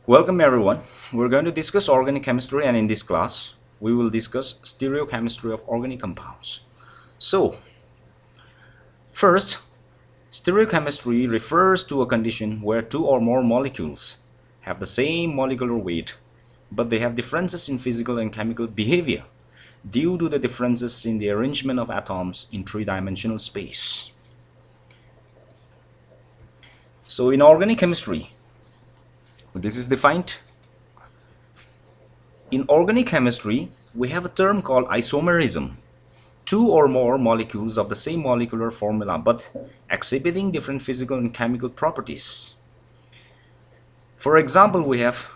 Welcome everyone. We're going to discuss organic chemistry, and in this class we will discuss stereochemistry of organic compounds. So first, stereochemistry refers to a condition where two or more molecules have the same molecular weight but they have differences in physical and chemical behavior due to the differences in the arrangement of atoms in three-dimensional space. So in organic chemistry, this is defined. In organic chemistry, we have a term called isomerism. Two or more molecules of the same molecular formula but exhibiting different physical and chemical properties. For example, we have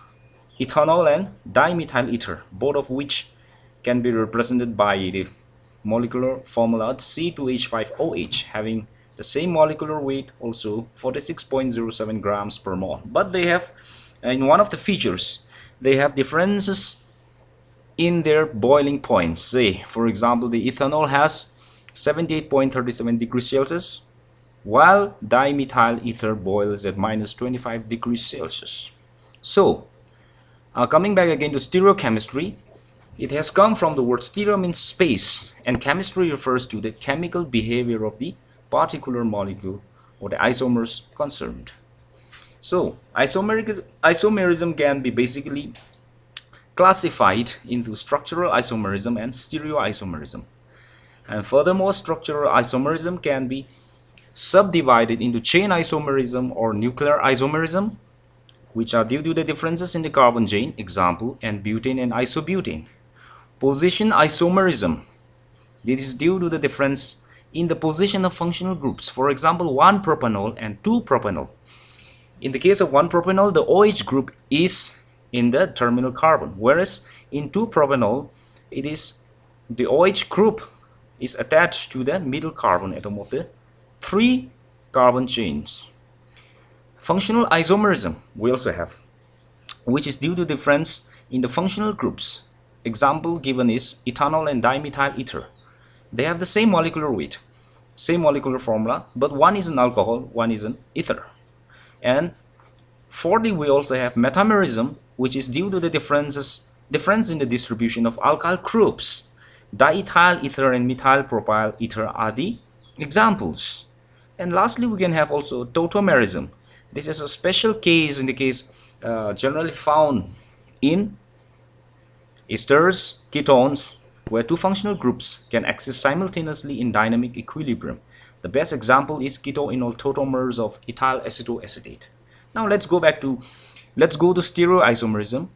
ethanol and dimethyl ether, both of which can be represented by the molecular formula C2H5OH, having the same molecular weight, also 46.07 grams per mole. But they have, in one of the features, they have differences in their boiling points. Say, for example, the ethanol has 78.37 degrees Celsius, while dimethyl ether boils at minus 25 degrees Celsius. So, coming back again to stereochemistry, it has come from the word stereo means space, and chemistry refers to the chemical behavior of the particular molecule or the isomers concerned. So, isomerism can be basically classified into structural isomerism and stereoisomerism. And furthermore, structural isomerism can be subdivided into chain isomerism or nuclear isomerism, which are due to the differences in the carbon chain, example, and butane and isobutane. Position isomerism, this is due to the difference in the position of functional groups, for example 1-propanol and 2-propanol. In the case of 1-propanol, the OH group is in the terminal carbon, whereas in 2-propanol, it is the OH group is attached to the middle carbon atom of the 3 carbon chains. Functional isomerism we also have, which is due to difference in the functional groups. Example given is ethanol and dimethyl ether. They have the same molecular weight, same molecular formula, but one is an alcohol, one is an ether. And fourthly, we also have metamerism, which is due to the difference in the distribution of alkyl groups. Diethyl ether and methyl propyl ether are the examples. And lastly, we can have also tautomerism. This is a special case in the case generally found in esters, ketones, where two functional groups can exist simultaneously in dynamic equilibrium. The best example is ketoenol tautomers of ethyl acetoacetate. Now let's go to stereoisomerism.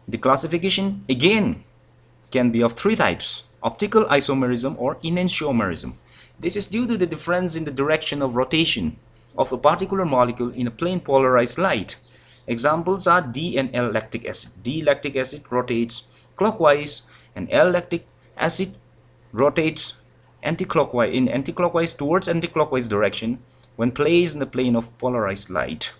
The classification again can be of three types: optical isomerism or enantiomerism. This is due to the difference in the direction of rotation of a particular molecule in a plane polarized light. Examples are D and L lactic acid. D lactic acid rotates clockwise and L lactic acid rotates anticlockwise towards anticlockwise direction when placed in the plane of polarized light.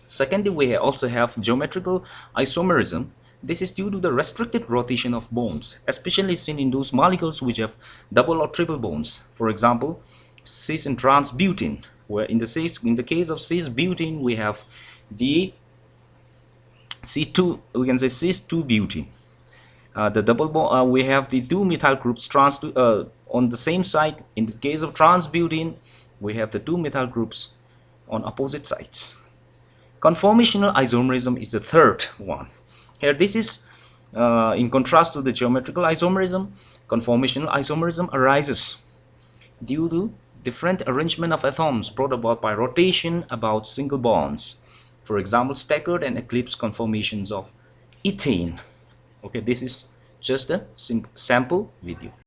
Secondly, we also have geometrical isomerism. This is due to the restricted rotation of bonds, especially seen in those molecules which have double or triple bonds. For example, cis and trans butene, where in the case of cis butene we have the C2, we can say cis 2 butene. The double bond, we have the two methyl groups on the same side. In the case of trans butene, we have the two methyl groups on opposite sides. Conformational isomerism is the third one. Here this is in contrast to the geometrical isomerism. Conformational isomerism arises due to different arrangement of atoms brought about by rotation about single bonds. For example, staggered and eclipse conformations of ethane. Okay, this is just a sample video.